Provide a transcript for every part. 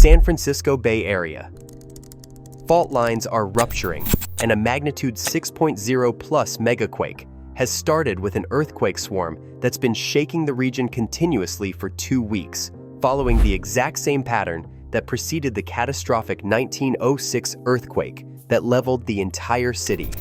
San Francisco Bay Area. Fault lines are rupturing, and a magnitude 6.0 plus megaquake has started with an earthquake swarm that's been shaking the region continuously for 2 weeks, following the exact same pattern that preceded the catastrophic 1906 earthquake that leveled the entire city.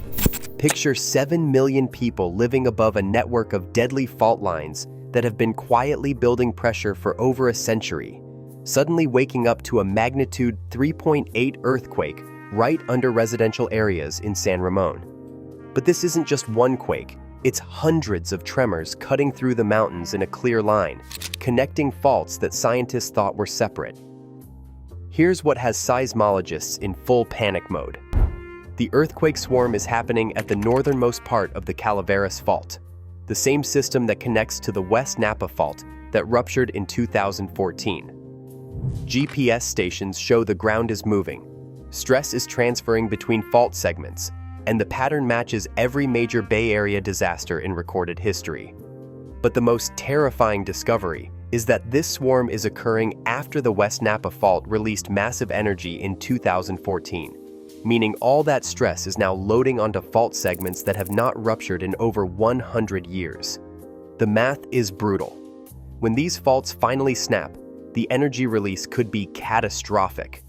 Picture 7 million people living above a network of deadly fault lines that have been quietly building pressure for over a century, suddenly waking up to a magnitude 3.8 earthquake right under residential areas in San Ramon. But this isn't just one quake, it's hundreds of tremors cutting through the mountains in a clear line, connecting faults that scientists thought were separate. Here's what has seismologists in full panic mode. The earthquake swarm is happening at the northernmost part of the Calaveras Fault, the same system that connects to the West Napa Fault that ruptured in 2014. GPS stations show the ground is moving. Stress is transferring between fault segments, and the pattern matches every major Bay Area disaster in recorded history. But the most terrifying discovery is that this swarm is occurring after the West Napa Fault released massive energy in 2014, meaning all that stress is now loading onto fault segments that have not ruptured in over 100 years. The math is brutal. When these faults finally snap, the energy release could be catastrophic.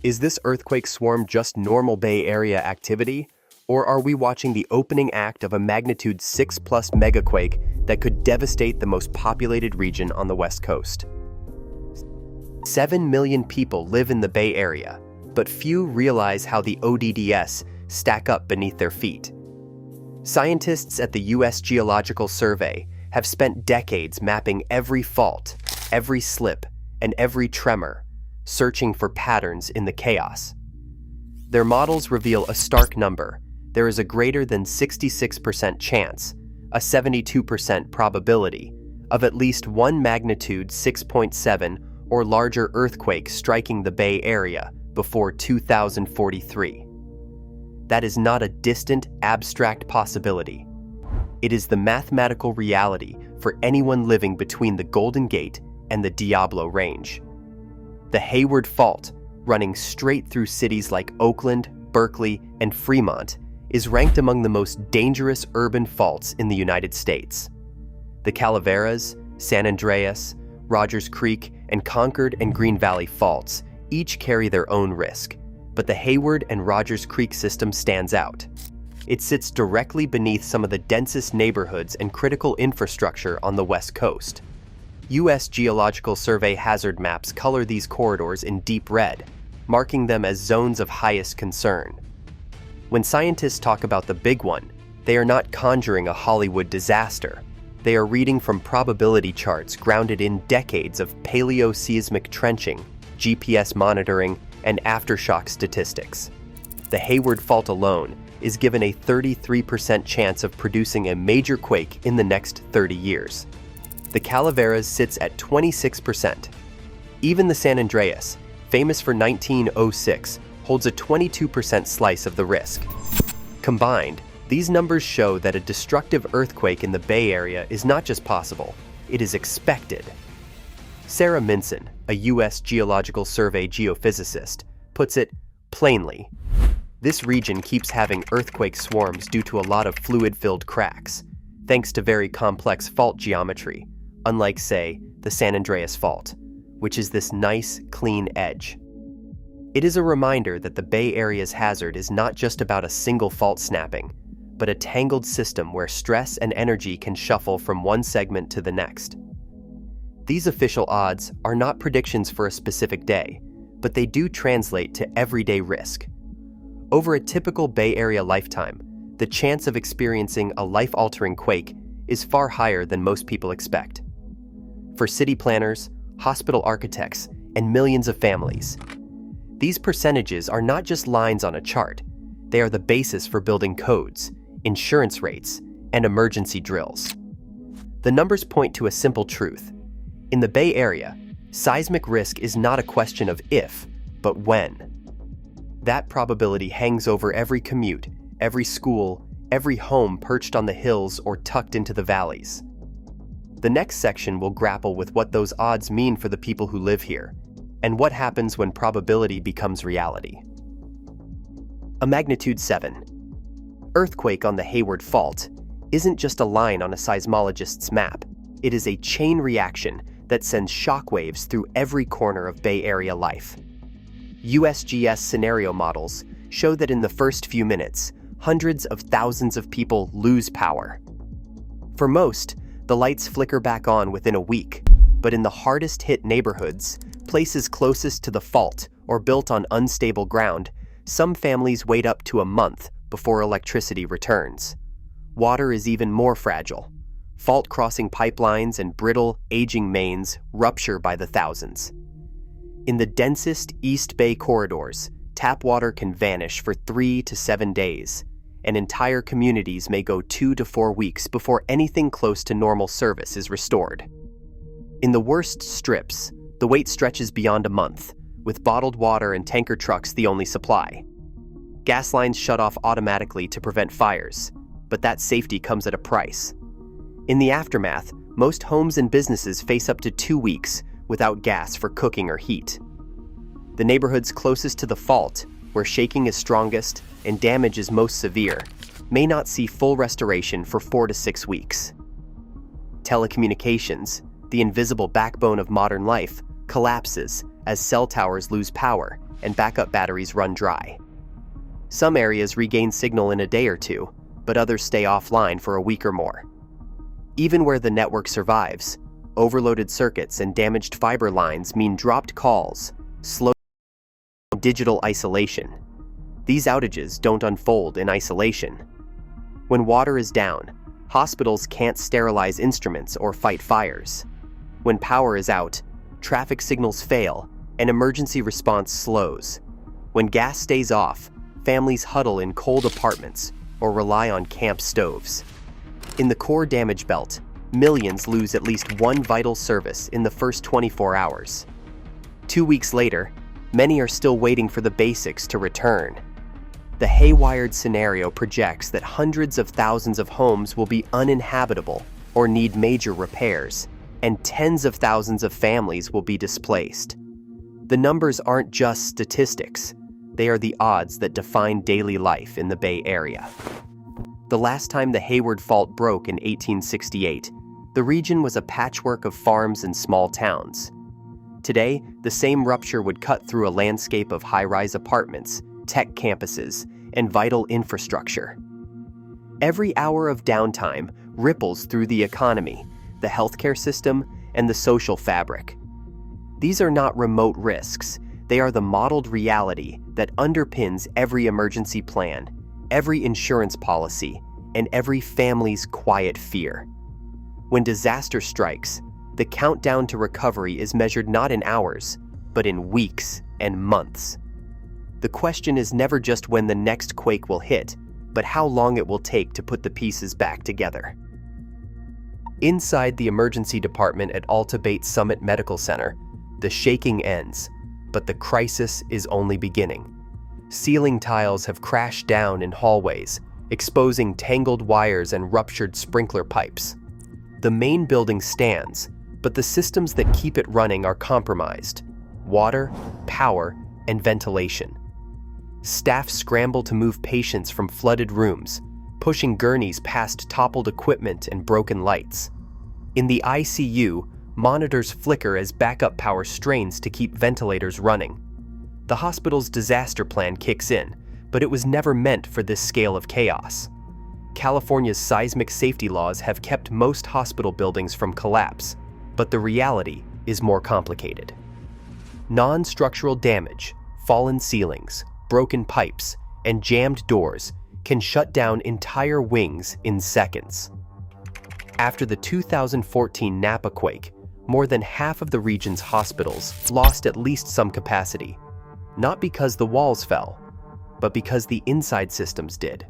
Is this earthquake swarm just normal Bay Area activity, or are we watching the opening act of a magnitude 6 plus megaquake that could devastate the most populated region on the West Coast? 7 million people live in the Bay Area, but few realize how the ODDS stack up beneath their feet. Scientists at the U.S. Geological Survey have spent decades mapping every fault, every slip, and every tremor, searching for patterns in the chaos. Their models reveal a stark number. There is a greater than 66% chance, a 72% probability, of at least one magnitude 6.7 or larger earthquake striking the Bay Area before 2043. That is not a distant, abstract possibility. It is the mathematical reality for anyone living between the Golden Gate and the Diablo Range. The Hayward Fault, running straight through cities like Oakland, Berkeley, and Fremont, is ranked among the most dangerous urban faults in the United States. The Calaveras, San Andreas, Rogers Creek, and Concord and Green Valley faults each carry their own risk, but the Hayward and Rogers Creek system stands out. It sits directly beneath some of the densest neighborhoods and critical infrastructure on the West Coast. U.S. Geological Survey hazard maps color these corridors in deep red, marking them as zones of highest concern. When scientists talk about the big one, they are not conjuring a Hollywood disaster. They are reading from probability charts grounded in decades of paleoseismic trenching, GPS monitoring, and aftershock statistics. The Hayward Fault alone is given a 33% chance of producing a major quake in the next 30 years. The Calaveras sits at 26%. Even the San Andreas, famous for 1906, holds a 22% slice of the risk. Combined, these numbers show that a destructive earthquake in the Bay Area is not just possible, it is expected. Sarah Minson, a U.S. Geological Survey geophysicist, puts it plainly. This region keeps having earthquake swarms due to a lot of fluid-filled cracks, thanks to very complex fault geometry, unlike, say, the San Andreas Fault, which is this nice, clean edge. It is a reminder that the Bay Area's hazard is not just about a single fault snapping, but a tangled system where stress and energy can shuffle from one segment to the next. These official odds are not predictions for a specific day, but they do translate to everyday risk. Over a typical Bay Area lifetime, the chance of experiencing a life-altering quake is far higher than most people expect. For city planners, hospital architects, and millions of families, these percentages are not just lines on a chart. They are the basis for building codes, insurance rates, and emergency drills. The numbers point to a simple truth. In the Bay Area, seismic risk is not a question of if, but when. That probability hangs over every commute, every school, every home perched on the hills or tucked into the valleys. The next section will grapple with what those odds mean for the people who live here. And what happens when probability becomes reality? A magnitude 7. Earthquake on the Hayward Fault isn't just a line on a seismologist's map. It is a chain reaction that sends shockwaves through every corner of Bay Area life. USGS scenario models show that in the first few minutes, hundreds of thousands of people lose power. For most, the lights flicker back on within a week, but in the hardest-hit neighborhoods, places closest to the fault or built on unstable ground, some families wait up to a month before electricity returns. Water is even more fragile. Fault-crossing pipelines and brittle, aging mains rupture by the thousands. In the densest East Bay corridors, tap water can vanish for 3 to 7 days, and entire communities may go 2 to 4 weeks before anything close to normal service is restored. In the worst strips, the wait stretches beyond a month, with bottled water and tanker trucks the only supply. Gas lines shut off automatically to prevent fires, but that safety comes at a price. In the aftermath, most homes and businesses face up to 2 weeks without gas for cooking or heat. The neighborhoods closest to the fault, where shaking is strongest and damage is most severe, may not see full restoration for 4 to 6 weeks. Telecommunications, the invisible backbone of modern life, collapses as cell towers lose power and backup batteries run dry. Some areas regain signal in a day or two, but others stay offline for a week or more. Even where the network survives, overloaded circuits and damaged fiber lines mean dropped calls, slow digital isolation. These outages don't unfold in isolation. When water is down, hospitals can't sterilize instruments or fight fires. When power is out, traffic signals fail and emergency response slows. When gas stays off, families huddle in cold apartments or rely on camp stoves. In the core damage belt, millions lose at least one vital service in the first 24 hours. 2 weeks later, many are still waiting for the basics to return. The Hayward scenario projects that hundreds of thousands of homes will be uninhabitable or need major repairs, and tens of thousands of families will be displaced. The numbers aren't just statistics. They are the odds that define daily life in the Bay Area. The last time the Hayward Fault broke in 1868, the region was a patchwork of farms and small towns. Today, the same rupture would cut through a landscape of high-rise apartments, tech campuses, and vital infrastructure. Every hour of downtime ripples through the economy, the healthcare system, and the social fabric. These are not remote risks. They are the modeled reality that underpins every emergency plan, every insurance policy, and every family's quiet fear. When disaster strikes, the countdown to recovery is measured not in hours, but in weeks and months. The question is never just when the next quake will hit, but how long it will take to put the pieces back together. Inside the emergency department at Alta Bates Summit Medical Center, the shaking ends, but the crisis is only beginning. Ceiling tiles have crashed down in hallways, exposing tangled wires and ruptured sprinkler pipes. The main building stands, but the systems that keep it running are compromised: water, power, and ventilation. Staff scramble to move patients from flooded rooms, pushing gurneys past toppled equipment and broken lights. In the ICU, monitors flicker as backup power strains to keep ventilators running. The hospital's disaster plan kicks in, but it was never meant for this scale of chaos. California's seismic safety laws have kept most hospital buildings from collapse, but the reality is more complicated. Non-structural damage, fallen ceilings, broken pipes, and jammed doors can shut down entire wings in seconds. After the 2014 Napa quake, more than half of the region's hospitals lost at least some capacity, not because the walls fell, but because the inside systems did.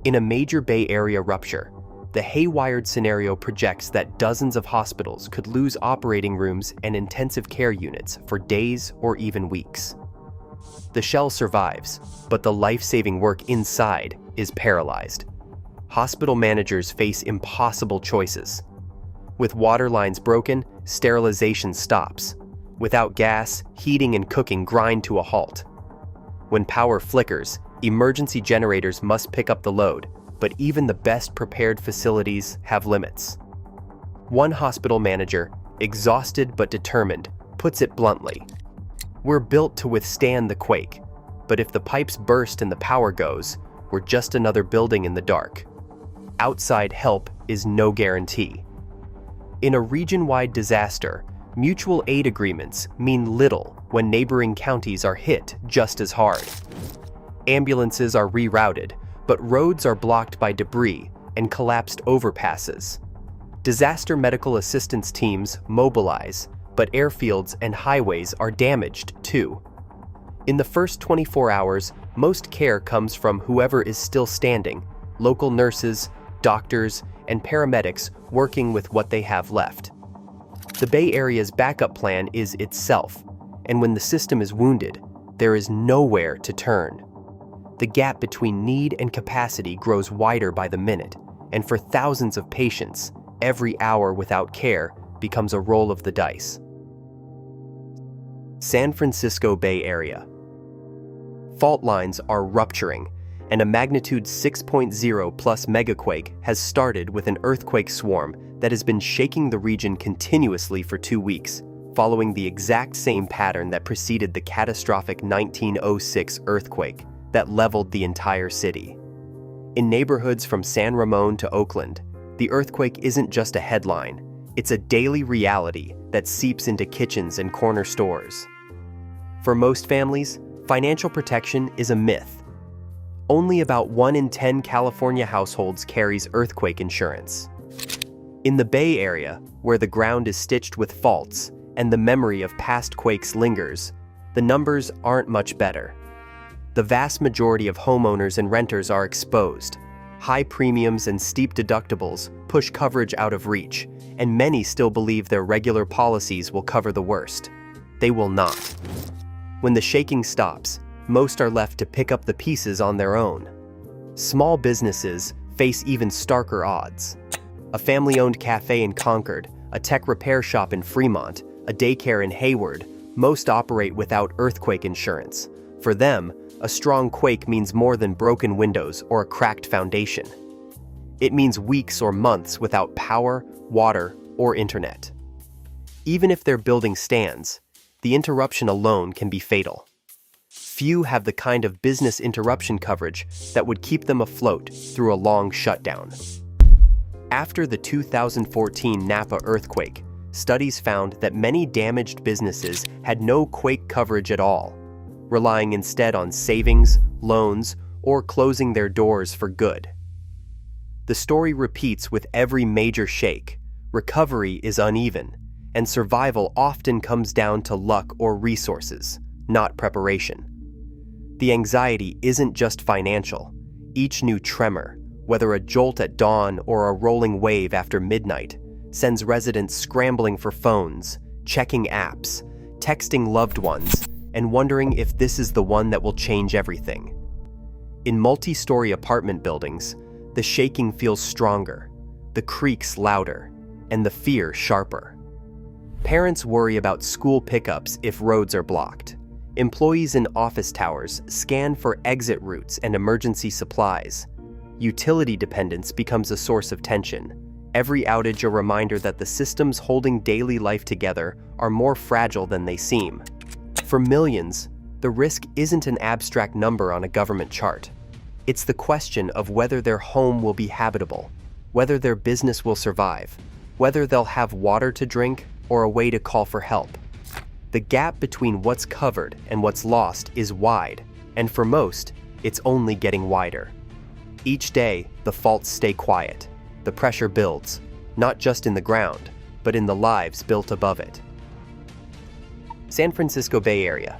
In a major Bay Area rupture, the Hayward scenario projects that dozens of hospitals could lose operating rooms and intensive care units for days or even weeks. The shell survives, but the life-saving work inside is paralyzed. Hospital managers face impossible choices. With water lines broken, sterilization stops. Without gas, heating and cooking grind to a halt. When power flickers, emergency generators must pick up the load, but even the best prepared facilities have limits. One hospital manager, exhausted but determined, puts it bluntly: "We're built to withstand the quake, but if the pipes burst and the power goes, we're just another building in the dark. Outside help is no guarantee." In a region-wide disaster, mutual aid agreements mean little when neighboring counties are hit just as hard. Ambulances are rerouted, but roads are blocked by debris and collapsed overpasses. Disaster medical assistance teams mobilize, but airfields and highways are damaged too. In the first 24 hours, most care comes from whoever is still standing: local nurses, doctors, and paramedics working with what they have left. The Bay Area's backup plan is itself, and when the system is wounded, there is nowhere to turn. The gap between need and capacity grows wider by the minute, and for thousands of patients, every hour without care becomes a roll of the dice. San Francisco Bay Area. Fault lines are rupturing, and a magnitude 6.0 plus megaquake has started with an earthquake swarm that has been shaking the region continuously for 2 weeks, following the exact same pattern that preceded the catastrophic 1906 earthquake that leveled the entire city. In neighborhoods from San Ramon to Oakland, the earthquake isn't just a headline, it's a daily reality that seeps into kitchens and corner stores. For most families, financial protection is a myth. Only about 1 in 10 California households carries earthquake insurance. In the Bay Area, where the ground is stitched with faults and the memory of past quakes lingers, the numbers aren't much better. The vast majority of homeowners and renters are exposed. High premiums and steep deductibles push coverage out of reach, and many still believe their regular policies will cover the worst. They will not. When the shaking stops, most are left to pick up the pieces on their own. Small businesses face even starker odds. A family-owned cafe in Concord, a tech repair shop in Fremont, a daycare in Hayward, most operate without earthquake insurance. For them, a strong quake means more than broken windows or a cracked foundation. It means weeks or months without power, water, or internet. Even if their building stands, the interruption alone can be fatal. Few have the kind of business interruption coverage that would keep them afloat through a long shutdown. After the 2014 Napa earthquake, studies found that many damaged businesses had no quake coverage at all, relying instead on savings, loans, or closing their doors for good. The story repeats with every major shake. Recovery is uneven, and survival often comes down to luck or resources, not preparation. The anxiety isn't just financial. Each new tremor, whether a jolt at dawn or a rolling wave after midnight, sends residents scrambling for phones, checking apps, texting loved ones, and wondering if this is the one that will change everything. In multi-story apartment buildings, the shaking feels stronger, the creaks louder, and the fear sharper. Parents worry about school pickups if roads are blocked. Employees in office towers scan for exit routes and emergency supplies. Utility dependence becomes a source of tension. Every outage a reminder that the systems holding daily life together are more fragile than they seem. For millions, the risk isn't an abstract number on a government chart. It's the question of whether their home will be habitable, whether their business will survive, whether they'll have water to drink or a way to call for help. The gap between what's covered and what's lost is wide, and for most, it's only getting wider. Each day, the faults stay quiet. The pressure builds, not just in the ground, but in the lives built above it. San Francisco Bay Area.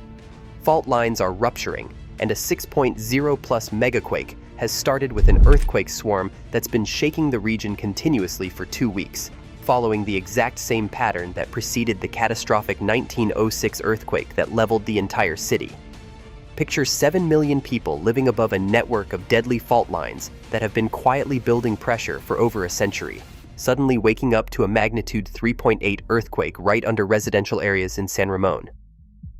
Fault lines are rupturing, and a 6.0 plus megaquake has started with an earthquake swarm that's been shaking the region continuously for 2 weeks, following the exact same pattern that preceded the catastrophic 1906 earthquake that leveled the entire city. Picture 7 million people living above a network of deadly fault lines that have been quietly building pressure for over a century. suddenly waking up to a magnitude 3.8 earthquake right under residential areas in San Ramon.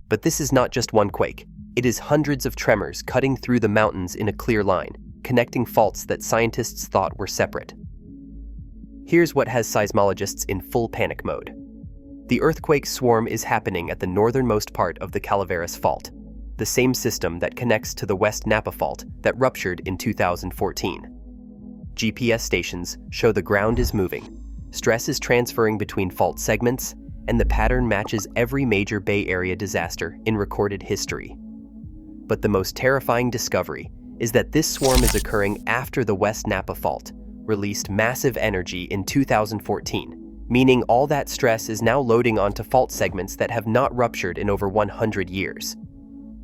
But this is not just one quake. It is hundreds of tremors cutting through the mountains in a clear line, connecting faults that scientists thought were separate. Here's what has seismologists in full panic mode. The earthquake swarm is happening at the northernmost part of the Calaveras Fault, the same system that connects to the West Napa Fault that ruptured in 2014. GPS stations show the ground is moving, stress is transferring between fault segments, and the pattern matches every major Bay Area disaster in recorded history. But the most terrifying discovery is that this swarm is occurring after the West Napa Fault released massive energy in 2014, meaning all that stress is now loading onto fault segments that have not ruptured in over 100 years.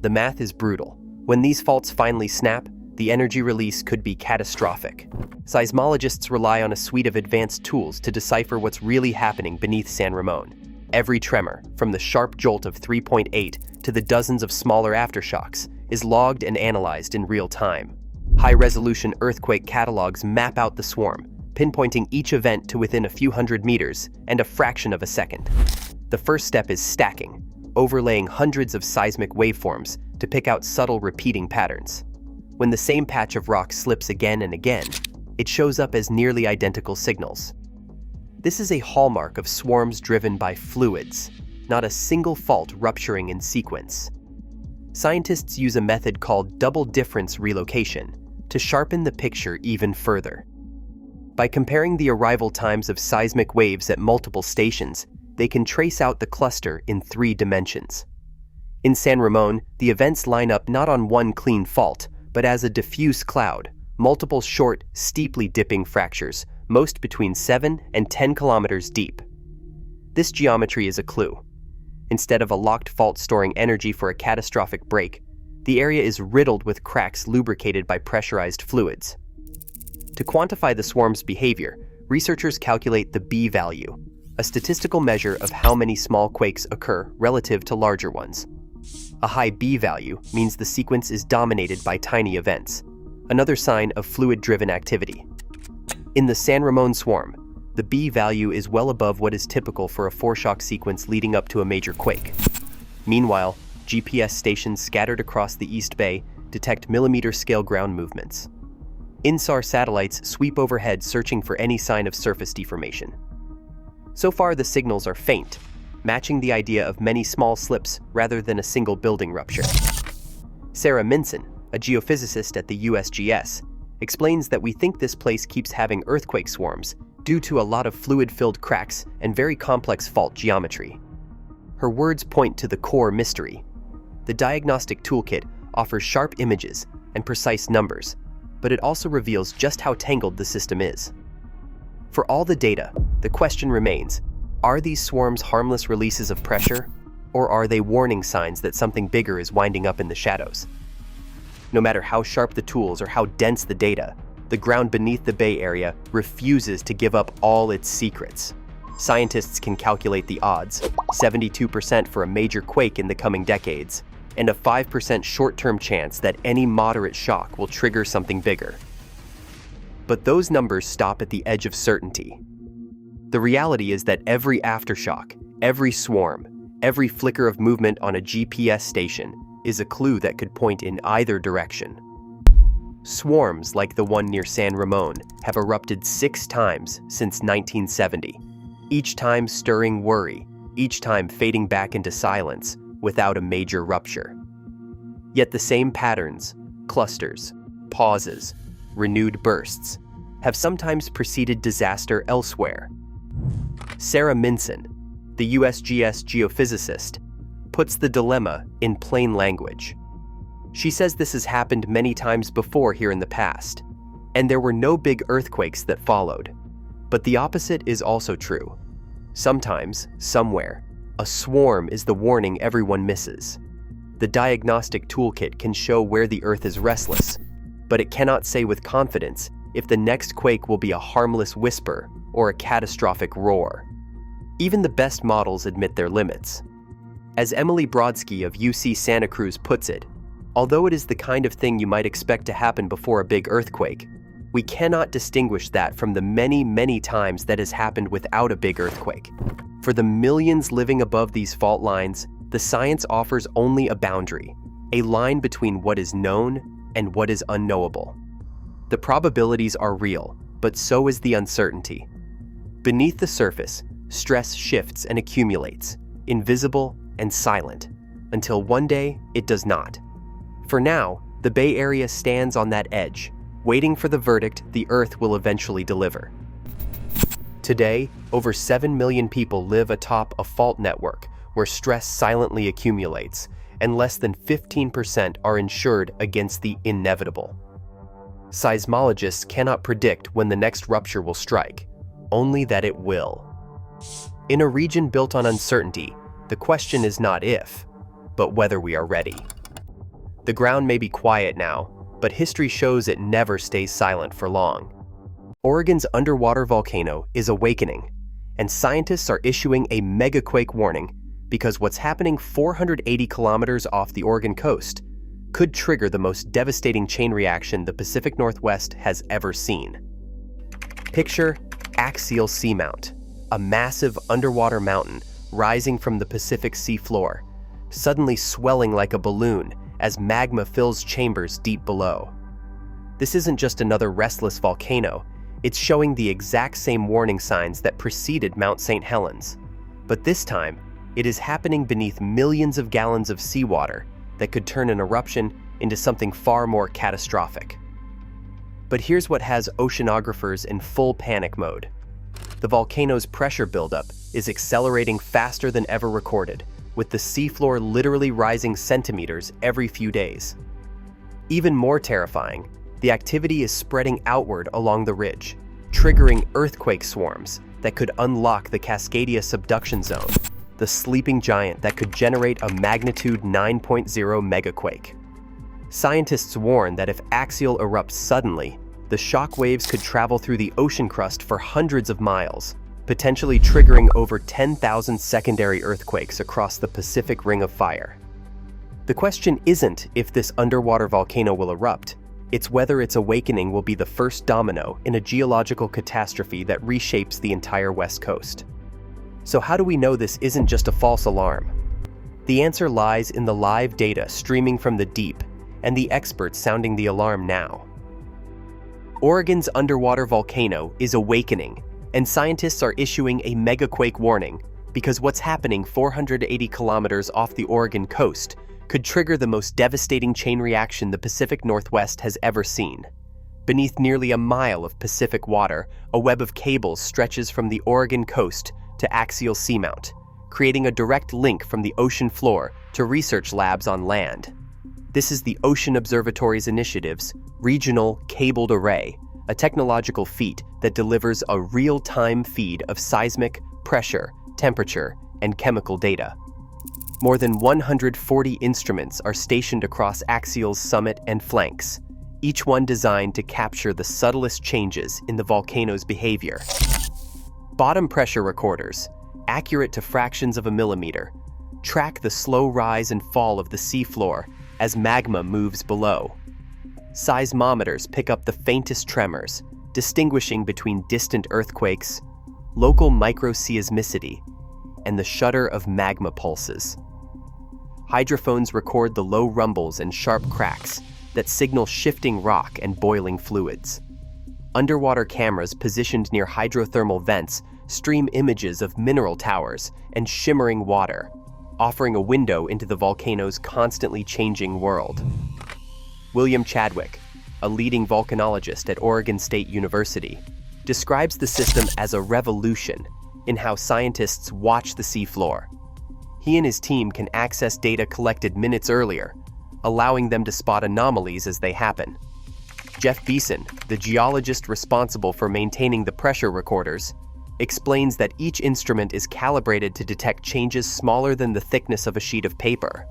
The math is brutal. When these faults finally snap, the energy release could be catastrophic. Seismologists rely on a suite of advanced tools to decipher what's really happening beneath San Ramon. Every tremor, from the sharp jolt of 3.8 to the dozens of smaller aftershocks, is logged and analyzed in real time. High-resolution earthquake catalogs map out the swarm, pinpointing each event to within a few hundred meters and a fraction of a second. The first step is stacking, overlaying hundreds of seismic waveforms to pick out subtle repeating patterns. When the same patch of rock slips again and again, it shows up as nearly identical signals. This is a hallmark of swarms driven by fluids, not a single fault rupturing in sequence. Scientists use a method called double difference relocation to sharpen the picture even further. By comparing the arrival times of seismic waves at multiple stations, they can trace out the cluster in 3 dimensions. In San Ramon, the events line up not on one clean fault, but as a diffuse cloud, multiple short, steeply dipping fractures, most between 7 and 10 kilometers deep. This geometry is a clue. Instead of a locked fault storing energy for a catastrophic break, the area is riddled with cracks lubricated by pressurized fluids. To quantify the swarm's behavior, researchers calculate the B value, a statistical measure of how many small quakes occur relative to larger ones. A high B value means the sequence is dominated by tiny events, another sign of fluid-driven activity. In the San Ramon swarm, the B value is well above what is typical for a foreshock sequence leading up to a major quake. Meanwhile, GPS stations scattered across the East Bay detect millimeter-scale ground movements. INSAR satellites sweep overhead searching for any sign of surface deformation. So far, the signals are faint, matching the idea of many small slips rather than a single building rupture. Sarah Minson, a geophysicist at the USGS, explains that we think this place keeps having earthquake swarms due to a lot of fluid-filled cracks and very complex fault geometry. Her words point to the core mystery. The diagnostic toolkit offers sharp images and precise numbers, but it also reveals just how tangled the system is. For all the data, the question remains, are these swarms harmless releases of pressure, or are they warning signs that something bigger is winding up in the shadows? No matter how sharp the tools or how dense the data, the ground beneath the Bay Area refuses to give up all its secrets. Scientists can calculate the odds, 72% for a major quake in the coming decades, and a 5% short-term chance that any moderate shock will trigger something bigger. But those numbers stop at the edge of certainty. The reality is that every aftershock, every swarm, every flicker of movement on a GPS station is a clue that could point in either direction. Swarms like the one near San Ramon have erupted 6 times since 1970, each time stirring worry, each time fading back into silence without a major rupture. Yet the same patterns, clusters, pauses, renewed bursts, have sometimes preceded disaster elsewhere. Sarah Minson, the USGS geophysicist, puts the dilemma in plain language. She says this has happened many times before here in the past, and there were no big earthquakes that followed. But the opposite is also true. Sometimes, somewhere, a swarm is the warning everyone misses. The diagnostic toolkit can show where the Earth is restless, but it cannot say with confidence if the next quake will be a harmless whisper or a catastrophic roar. Even the best models admit their limits. As Emily Brodsky of UC Santa Cruz puts it, although it is the kind of thing you might expect to happen before a big earthquake, We cannot distinguish that from the many, many times that has happened without a big earthquake. For the millions living above these fault lines, the science offers only a boundary, a line between what is known and what is unknowable. The probabilities are real, but so is the uncertainty. Beneath the surface, stress shifts and accumulates, invisible and silent, until one day it does not. For now, the Bay Area stands on that edge, waiting for the verdict the Earth will eventually deliver. Today, over 7 million people live atop a fault network where stress silently accumulates, and less than 15% are insured against the inevitable. Seismologists cannot predict when the next rupture will strike, only that it will. In a region built on uncertainty, the question is not if, but whether we are ready. The ground may be quiet now, but history shows it never stays silent for long. Oregon's underwater volcano is awakening, and scientists are issuing a megaquake warning because what's happening 480 kilometers off the Oregon coast could trigger the most devastating chain reaction the Pacific Northwest has ever seen. Picture axial seamount, a massive underwater mountain rising from the Pacific seafloor, suddenly swelling like a balloon as magma fills chambers deep below. This isn't just another restless volcano, it's showing the exact same warning signs that preceded Mount St. Helens. But this time, it is happening beneath millions of gallons of seawater that could turn an eruption into something far more catastrophic. But here's what has oceanographers in full panic mode. The volcano's pressure buildup is accelerating faster than ever recorded, with the seafloor literally rising centimeters every few days. Even more terrifying, the activity is spreading outward along the ridge, triggering earthquake swarms that could unlock the Cascadia subduction zone, the sleeping giant that could generate a magnitude 9.0 megaquake. Scientists warn that if axial erupts suddenly, the shock waves could travel through the ocean crust for hundreds of miles, potentially triggering over 10,000 secondary earthquakes across the Pacific Ring of Fire. The question isn't if this underwater volcano will erupt, it's whether its awakening will be the first domino in a geological catastrophe that reshapes the entire West Coast. So how do we know this isn't just a false alarm? The answer lies in the live data streaming from the deep and the experts sounding the alarm now. Oregon's underwater volcano is awakening, and scientists are issuing a megaquake warning because what's happening 480 kilometers off the Oregon coast could trigger the most devastating chain reaction the Pacific Northwest has ever seen. Beneath nearly a mile of Pacific water, a web of cables stretches from the Oregon coast to axial seamount, creating a direct link from the ocean floor to research labs on land. This is the Ocean Observatory's initiative's Regional Cabled Array, a technological feat that delivers a real-time feed of seismic, pressure, temperature, and chemical data. More than 140 instruments are stationed across axial's summit and flanks, each one designed to capture the subtlest changes in the volcano's behavior. Bottom pressure recorders, accurate to fractions of a millimeter, track the slow rise and fall of the seafloor as magma moves below. Seismometers pick up the faintest tremors, distinguishing between distant earthquakes, local microseismicity, and the shudder of magma pulses. Hydrophones record the low rumbles and sharp cracks that signal shifting rock and boiling fluids. Underwater cameras positioned near hydrothermal vents stream images of mineral towers and shimmering water, offering a window into the volcano's constantly changing world. William Chadwick, a leading volcanologist at Oregon State University, describes the system as a revolution in how scientists watch the seafloor. He and his team can access data collected minutes earlier, allowing them to spot anomalies as they happen. Jeff Beeson, the geologist responsible for maintaining the pressure recorders, explains that each instrument is calibrated to detect changes smaller than the thickness of a sheet of paper.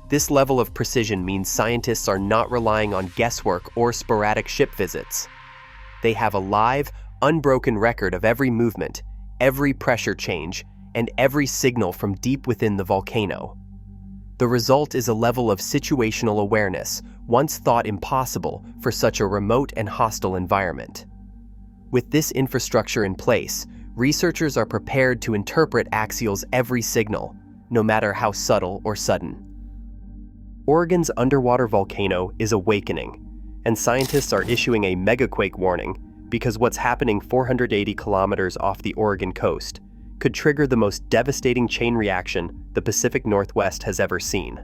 This level of precision means scientists are not relying on guesswork or sporadic ship visits. They have a live, unbroken record of every movement, every pressure change, and every signal from deep within the volcano. The result is a level of situational awareness once thought impossible for such a remote and hostile environment. With this infrastructure in place, researchers are prepared to interpret axial's every signal, no matter how subtle or sudden. Oregon's underwater volcano is awakening, and scientists are issuing a megaquake warning because what's happening 480 kilometers off the Oregon coast could trigger the most devastating chain reaction the Pacific Northwest has ever seen.